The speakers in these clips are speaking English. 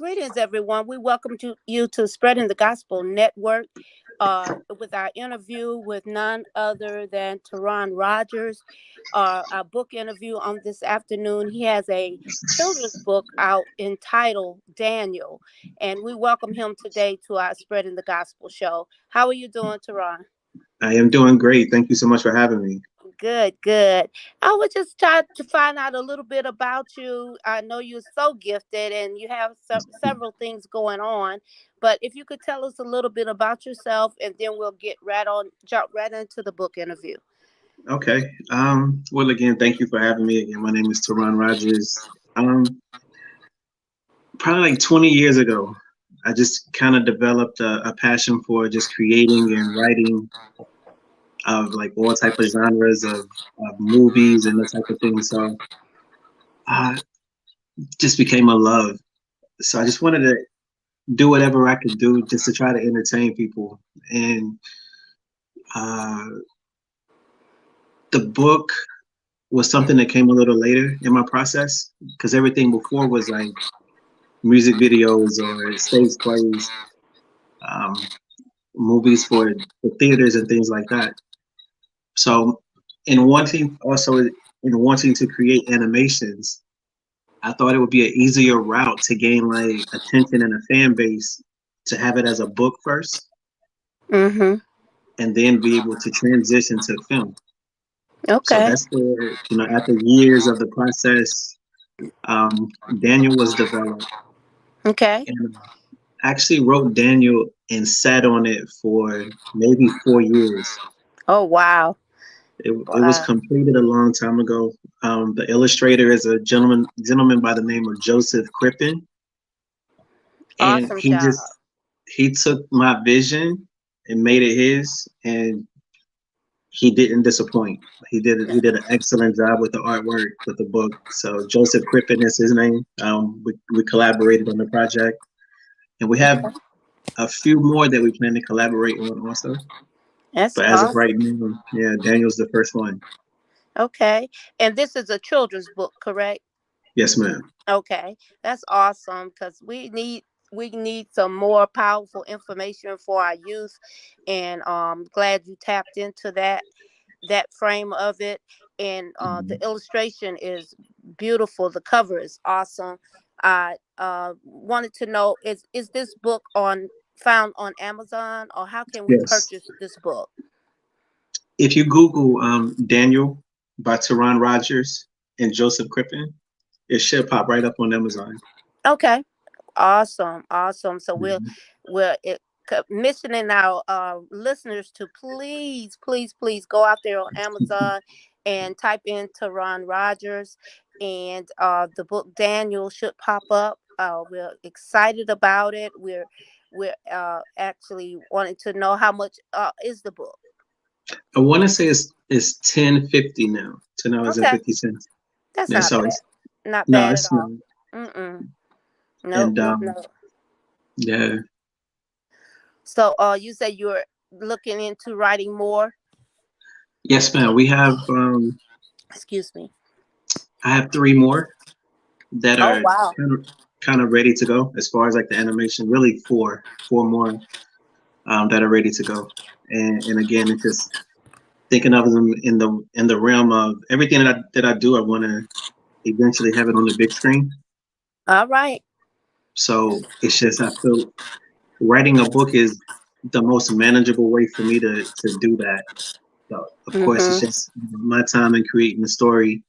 Greetings, everyone. We welcome you to Spreading the Gospel Network with our interview with none other than Taron Rogers. Our book interview on this afternoon. He has a children's book out entitled Daniel, and we welcome him today to our Spreading the Gospel show. How are you doing, Taron? I am doing great. Thank you so much for having me. Good, good. I was just trying to find out a little bit about you. I know you're so gifted and you have several things going on, but if you could tell us a little bit about yourself, and then we'll jump right into the book interview. Okay. Well, again, thank you for having me. Again, my name is Taron Rogers. Probably like 20 years ago, I just kind of developed a passion for just creating and writing of like all type of genres of movies and that type of thing. So uh, just became a love. So I just wanted to do whatever I could do just to try to entertain people. And uh, the book was something that came a little later in my process because everything before was like music videos or stage plays, um, movies for the theaters and things like that. So, in wanting to create animations, I thought it would be an easier route to gain like attention and a fan base to have it as a book first, Mm-hmm. and then be able to transition to film. So Okay. that's where after years of the process, Daniel was developed, Okay. and actually wrote Daniel and sat on it for maybe 4 years. Oh, wow. It was Wow. completed a long time ago. The illustrator is a gentleman by the name of Joseph Crippen, and Awesome job. he took my vision and made it his, and he didn't disappoint. He did an excellent job with the artwork with the book. So Joseph Crippen is his name. We collaborated on the project, and we have Okay. a few more that we plan to collaborate on also. That's But as of right awesome. now, yeah, Daniel's the first one. Okay. And this is a children's book, correct? Yes, ma'am. Okay, that's awesome because we need some more powerful information for our youth, and glad you tapped into that frame of it. And the Mhm. illustration is beautiful. The cover is awesome. I wanted to know, is this book on found on Amazon, or how can we Yes. purchase this book? If you Google Daniel by Taron Rogers and Joseph Crippen, it should pop right up on Amazon. Okay. Awesome, awesome. So Mhm. we're commissioning our listeners to please go out there on Amazon and type in Teron Rogers, and the book Daniel should pop up. We're excited about it. We're actually wanting to know how much is the book. I want to say it's 10.50 now. 10 hours and Okay, 50 cents. that's Yeah, not so bad. it's Not no, bad at it's all. not. Mm-mm. Nope, And nope, nope. yeah, So you said you're looking into writing more. yes, ma'am. We have Excuse me. I have three more that Oh, are wow. kind of ready to go as far as like the animation. Really, four more that are ready to go. And again, it's just thinking of them in the realm of everything that I do. I want to eventually have it on the big screen. All right. So it's just I feel writing a book is the most manageable way for me to do that. So of course, it's Mm-hmm. just my time in creating the story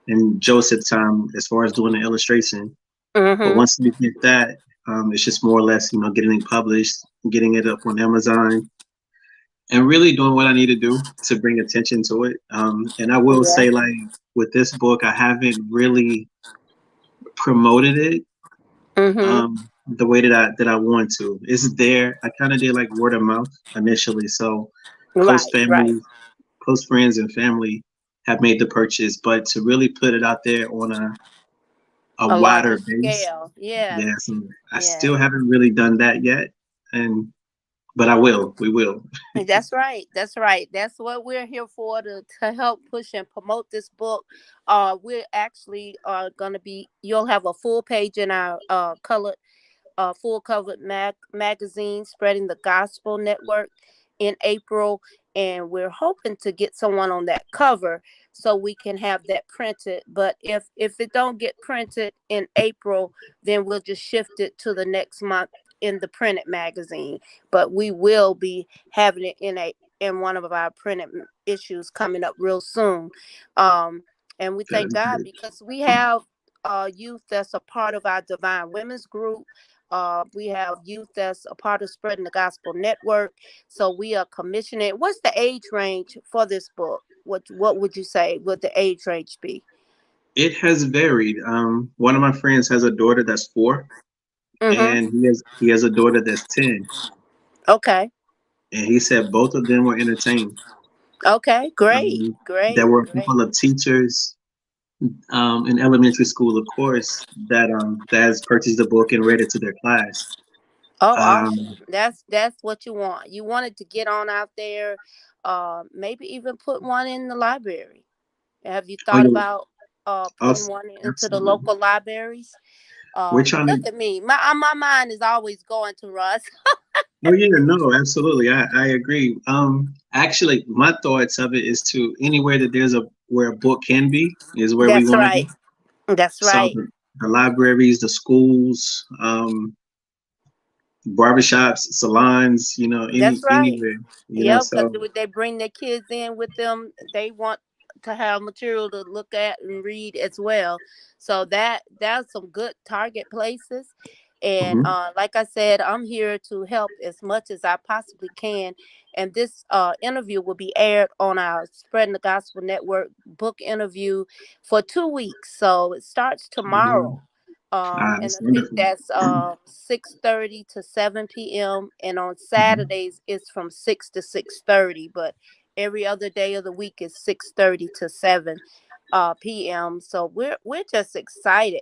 and Joseph's time as far as doing the illustration. But Mm-hmm. once we get that, it's just more or less, getting it published, getting it up on Amazon, and really doing what I need to do to bring attention to it. And I will Yeah. say, like with this book, I haven't really promoted it Mm-hmm. the way that I want to. It's there. I kind of did like word of mouth initially, so close Right. Right. family, close friends, and family have made the purchase. But to really put it out there on a A larger wider base, scale. Yes. yeah, so I still Yes. haven't really done that yet, and but I will. We will. That's right. That's right. That's what we're here for, to help push and promote this book. We're actually gonna be. You'll have a full page in our colored. full cover magazine, Spreading the Gospel Network, in April, and we're hoping to get someone on that cover so we can have that printed. But if it don't get printed in April, then we'll just shift it to the next month in the printed magazine. But we will be having it in one of our printed issues coming up real soon. And we thank Good, God good. because we have youth that's a part of our Divine Women's Group. We have youth that's a part of Spreading the Gospel Network. So we are commissioning. What's the age range for this book? What would you say would the age range be? It has varied. One of my friends has a daughter that's 4, and Mm-hmm. he has a daughter that's 10, Okay. and he said both of them were entertained. Okay. Great. Um, there Great. were a Great. couple of teachers in elementary school, of course, that has purchased the book and read it to their class. Oh, awesome. Um, That's what you want. You want it to get on out there. Maybe even put one in the library. Have you oh thought yeah, about putting also, one into the absolutely. local libraries? We're trying Look to. at me. My mind is always going to Russ. Oh yeah, no, absolutely. I agree. Actually, my thoughts of it is to anywhere that there's a where a book can be is where we That's want to right. be. That's So right. the libraries, the schools, barbershops, salons, That's right. anywhere, Yep, because so they bring their kids in with them. They want to have material to look at and read as well. So that's some good target places. And mhm, like I said, I'm here to help as much as I possibly can. And this interview will be aired on our Spreading the Gospel Network book interview for 2 weeks. So it starts tomorrow. And that's I think wonderful. that's 6:30 to 7 p.m. And on Mhm. Saturdays it's from 6 to 6:30. But every other day of the week is 6:30 to 7 p.m. So we're just excited.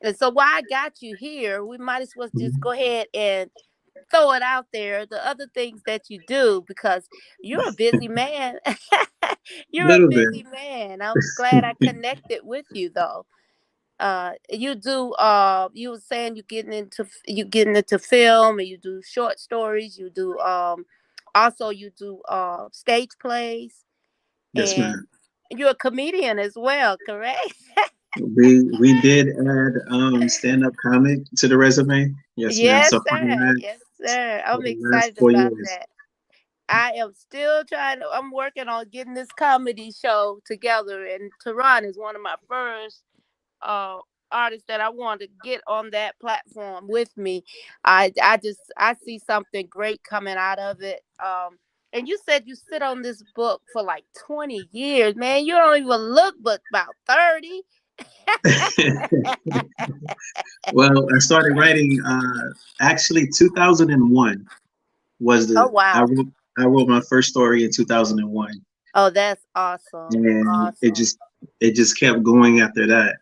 And so while I got you here, we might as well just Mhm. go ahead and throw it out there. The other things that you do because you're a busy man. You're a Little bit. busy man. I'm glad I connected with you though. You do you were saying you getting into film, and you do short stories, you do also you do stage plays, Yes, and ma'am. you're a comedian as well, correct? We did add stand up comic to the resume. Yes, ma'am. Yes, So sir. Yes, sir. for I'm the last excited four about years. that. I am still I'm working on getting this comedy show together, and Taron is one of my first uh artists that I want to get on that platform with me. I see something great coming out of it. And you said you sit on this book for like 20 years, man. You don't even look but about 30. Well, I started writing actually 2001 was Oh the wow. I wrote my first story in 2001, Oh, that's awesome. and Awesome. it just kept going after that.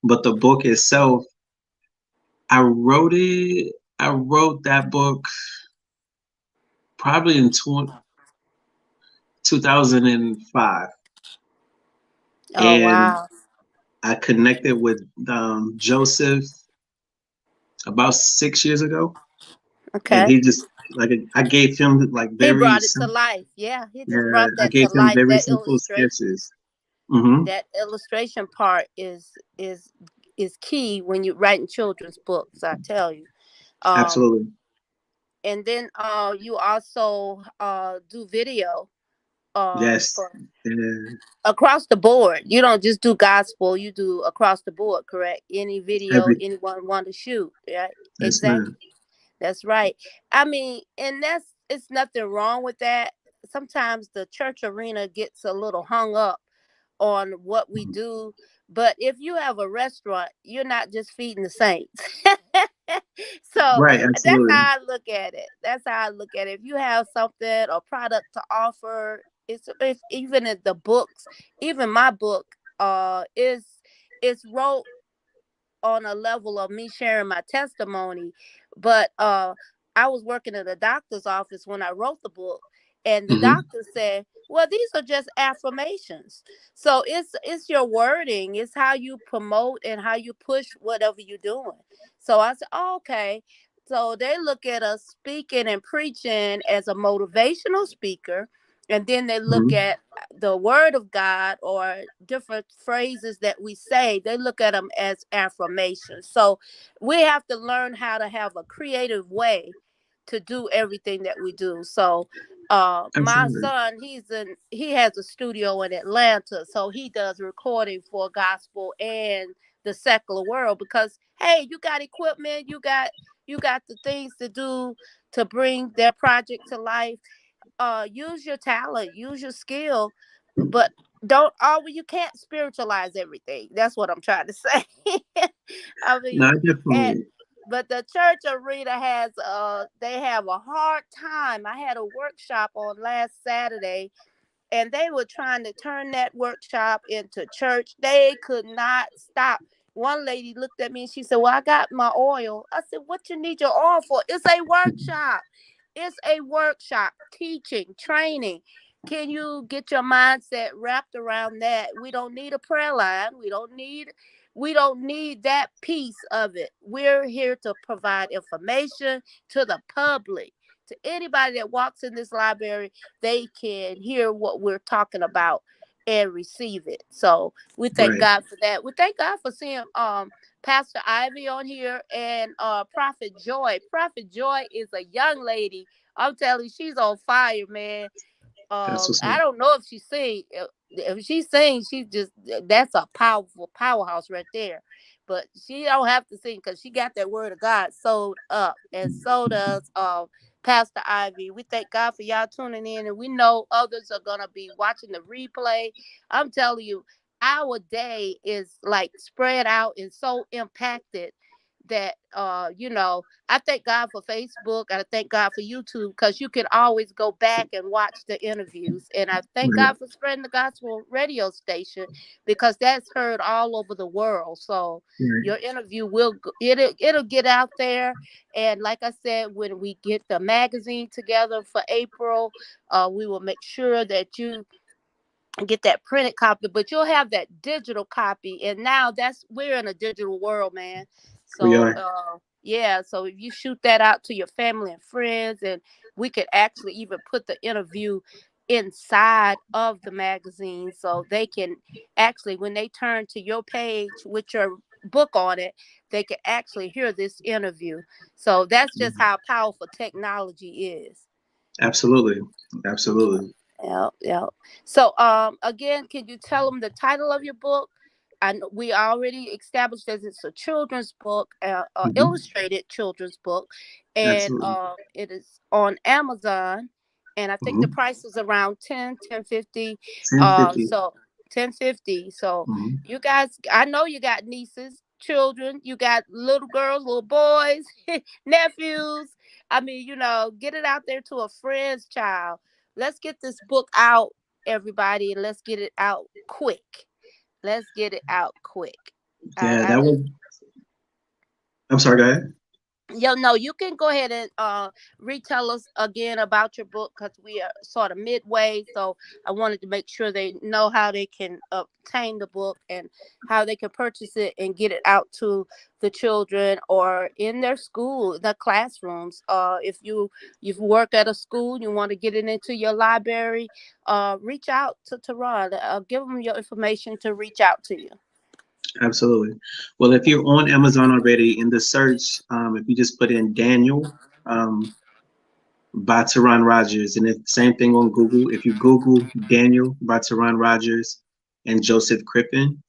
But the book itself, I wrote that book probably in 2005, Oh and wow. I connected with Joseph about 6 years ago, and Okay. he just like I gave him like He very brought it to simple. life. Yeah, he just Yeah, brought I that to gave him life. very That simple illustration. sketches. Hmm. That illustration part is key when you're writing children's books, I tell you. um Absolutely. and then you also do video Yes. for Yeah. across the board. You don't just do gospel, you do across the board, correct? Any video Every. anyone want to shoot, right? Yes, ma'am. Exactly. That's right. I mean, and that's it's nothing wrong with that. Sometimes the church arena gets a little hung up on what we do. But if you have a restaurant, you're not just feeding the saints. So Right. that's Absolutely. how I look at it. That's how I look at it. If you have something or product to offer, it's even in the books, even my book is wrote on a level of me sharing my testimony. But I was working in a doctor's office when I wrote the book, And the Hmm. doctor said, well, these are just affirmations. So it's your wording, it's how you promote and how you push whatever you're doing. So I said, oh, okay. So they look at us speaking and preaching as a motivational speaker, and then they look Hmm. at the word of God or different phrases that we say, they look at them as affirmations. So we have to learn how to have a creative way to do everything that we do. So my Absolutely. son, he has a studio in Atlanta, so he does recording for gospel and the secular world, because hey, you got equipment, you got the things to do to bring their project to life. Use your talent, use your skill, but don't always, you can't spiritualize everything. That's what I'm trying to say. I No, mean, and definitely. but the church arena has they have a hard time. I had a workshop on last Saturday, and they were trying to turn that workshop into church. They could not stop. One lady looked at me and she said, well, I got my oil. I said, what you need your oil for? It's a workshop. It's a workshop, teaching, training. Can you get your mindset wrapped around that? We don't need a prayer line. We don't need that piece of it. We're here to provide information to the public. To anybody that walks in this library, they can hear what we're talking about and receive it. So we thank Right. God for that. We thank God for seeing Pastor Ivy on here, and Prophet Joy. Prophet Joy is a young lady. I'm telling you, she's on fire, man. That's what's I up. don't know if she sing. If she sings, she just, that's a powerful powerhouse right there. But she don't have to sing because she got that word of God sewed up, and so does Pastor Ivy. We thank God for y'all tuning in, and we know others are gonna be watching the replay. I'm telling you, our day is like spread out and so impacted that I thank God for Facebook. I thank God for YouTube, because you can always go back and watch the interviews. And I thank Right. God for spreading the gospel radio station, because that's heard all over the world. So Right. your interview it'll get out there. And like I said, when we get the magazine together for April, we will make sure that you get that printed copy, but you'll have that digital copy. And now that's we're in a digital world, man. We So are. yeah, so if you shoot that out to your family and friends, and we could actually even put the interview inside of the magazine, so they can actually, when they turn to your page with your book on it, they can actually hear this interview. So that's just how powerful technology is. Absolutely. Yeah, Absolutely. yeah, yeah. So, again, can you tell them the title of your book? And we already established that it's a children's book, Hmm. illustrated children's book, and Absolutely. it is on Amazon. And I think the Hmm. price is around 10, 10.50. 1050. So 10.50. So Hmm. you guys, I know you got nieces, children, you got little girls, little boys, nephews. I mean, get it out there to a friend's child. Let's get this book out, everybody, and let's get it out quick. Let's get it out quick. Yeah, I that just would. I'm sorry. Go ahead. no, you can go ahead and retell us again about your book, because we are sort of midway. So I wanted to make sure they know how they can obtain the book and how they can purchase it and get it out to the children or in their school, the classrooms. If you work at a school, you want to get it into your library, reach out to Taron. Give them your information to reach out to you. Absolutely. Well, if you're on Amazon already, in the search, if you just put in Daniel by Taron Rogers, and it's the same thing on Google. If you Google Daniel by Taron Rogers and Joseph Crippen,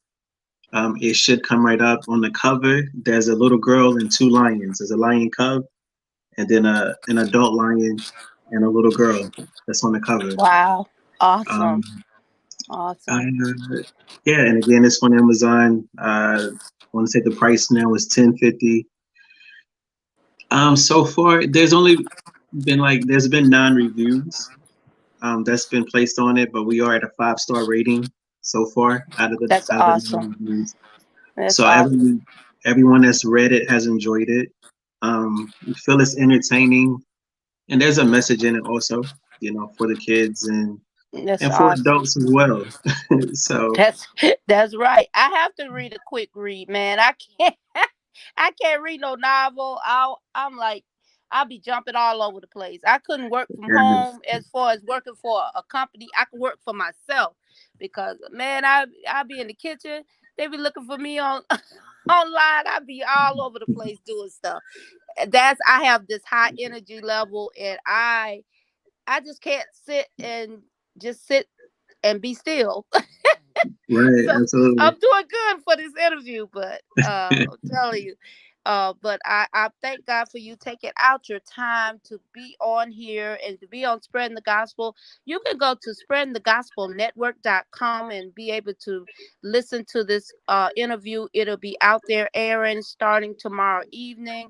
it should come right up. On the cover, there's a little girl and two lions. There's a lion cub, and then an adult lion and a little girl that's on the cover. Wow. Awesome. Um, Awesome. uh, yeah, and again, it's on Amazon. I want to say the price now is 1050. So far, there's been 9 reviews that's been placed on it, but we are at a 5-star rating so far That's out of the awesome. 9 reviews. That's So awesome. everyone that's read it has enjoyed it. We feel it's entertaining, and there's a message in it also. for the kids That's and for awesome. adults as well. So That's that's right. I have to read a quick read, man. I can't I can't read no novel. I'm like I'll be jumping all over the place. I couldn't work from yeah, home as far as working for a company. I could work for myself because man, I be in the kitchen. They be looking for me on online. I be all over the place doing stuff. That's I have this high energy level, and I just can't sit and just sit and be still. right, So absolutely. I'm doing good for this interview, but I'm telling you. But I thank God for you taking out your time to be on here and to be on Spreading the Gospel. You can go to spreadingthegospelnetwork.com and be able to listen to this interview. It'll be out there airing starting tomorrow evening.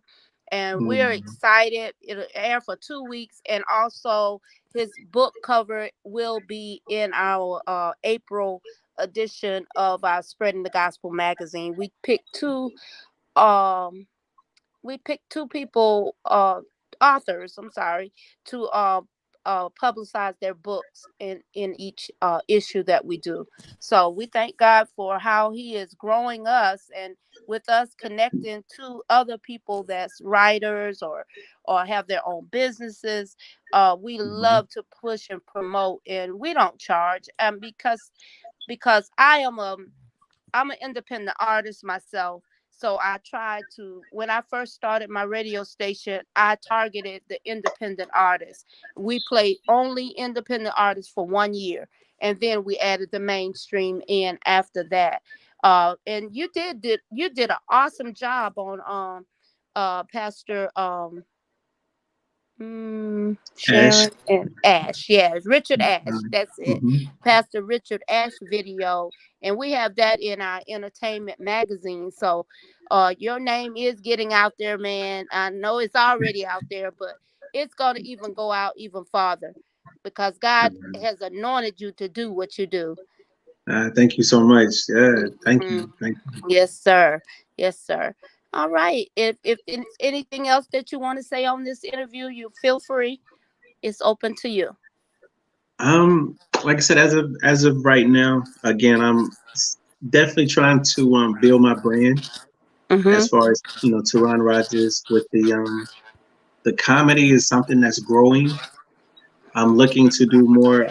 And we're Mm, excited. It'll air for 2 weeks. And also, his book cover will be in our April edition of our Spreading the Gospel magazine. Um we picked two people, authors, I'm sorry, to publicize their books in each issue that we do. So we thank God for how He is growing us and with us connecting to other people that's writers or have their own businesses. We mhm. love to push and promote, and we don't charge. Because I'm an independent artist myself. So I tried to, when I first started my radio station, I targeted the independent artists. We played only independent artists for 1 year, and then we added the mainstream in after that. And you did an awesome job on Pastor Ash. Sharon and Ash. Yeah, Richard Ash. That's it. Mhm. Pastor Richard Ash video. And we have that in our entertainment magazine. So your name is getting out there, man. I know it's already out there, but it's gonna even go out even farther because God has anointed you to do what you do. Thank you so much. Yeah, thank Mhm. you. Thank you. Yes, sir. Yes, sir. All right. If it's anything else that you want to say on this interview, you feel free. It's open to you. Like I said, as of right now, again, definitely trying to build my brand Mm-hmm. as far as Teron Rogers with the comedy is something that's growing. I'm looking to do more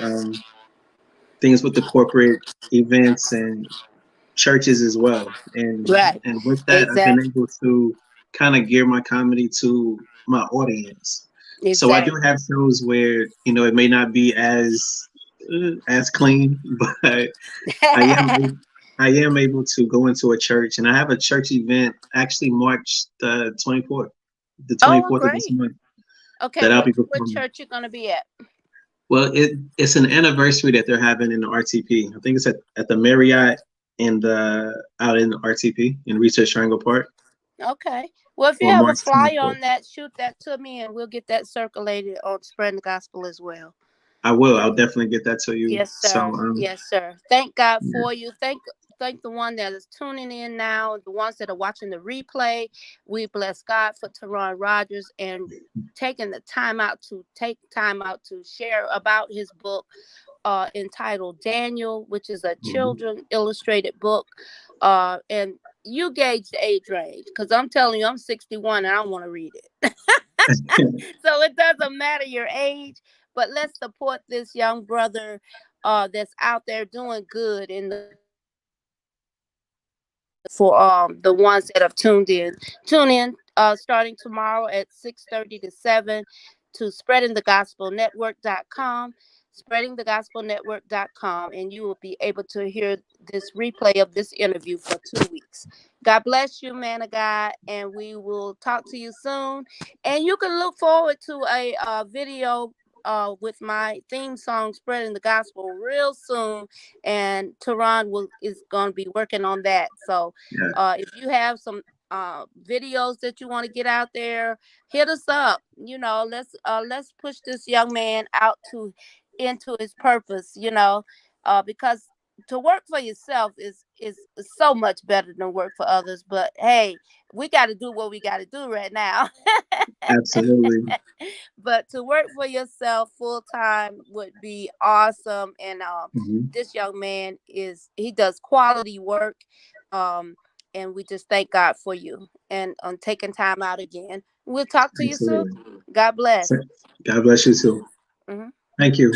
things with the corporate events and churches as well. Right. And with that, I've been Exactly. able to kind of gear my comedy to my audience. So I do Exactly. have shows where it may not be as clean, but I am I am able to go into a church, and I have a church event actually March the 24th, the Oh, 24th of this great. month Okay, that I'll be what performing. church you gonna be at? Well, it's an anniversary that they're having in the RTP. I think it's at the Marriott in the out in the RTP in Research Triangle Park Okay. Well, if you for have a March flyer 24th. on that, shoot that to me, and we'll get that circulated on spreading the gospel as well. I will. I'll definitely get that to you. Yes, So sir. Yes, sir. Thank God yeah. for you. Thank the one that is tuning in now, the ones that are watching the replay. We bless God for Taron Rogers and taking the time out to share about his book entitled Daniel, which is a Mhm. children illustrated book. And you gauge the age range because I'm telling you, I'm 61 and I want to read it. So it doesn't matter your age, but let's support this young brother that's out there doing good in the for the ones that have tuned in. Tune in starting tomorrow at 6:30 to 7 to spreadingthegospelnetwork.com, spreadingthegospelnetwork.com, and you will be able to hear this replay of this interview for 2 weeks. God bless you, man of God, and we will talk to you soon. And you can look forward to a video with my theme song, Spreading the Gospel, real soon, and Tehran will is going to be working on that. So Yeah. if you have some videos that you want to get out there, hit us up. Let's push this young man out to into his purpose. Because to work for yourself is so much better than work for others. But hey, we got to do what we got to do right now. Absolutely. But to work for yourself full time would be awesome. And Hmm. this young man he does quality work. Um, and we just thank God for you and on taking time out again. We'll talk to you soon. Absolutely. God bless. So, God bless you too. Mhm. Thank you.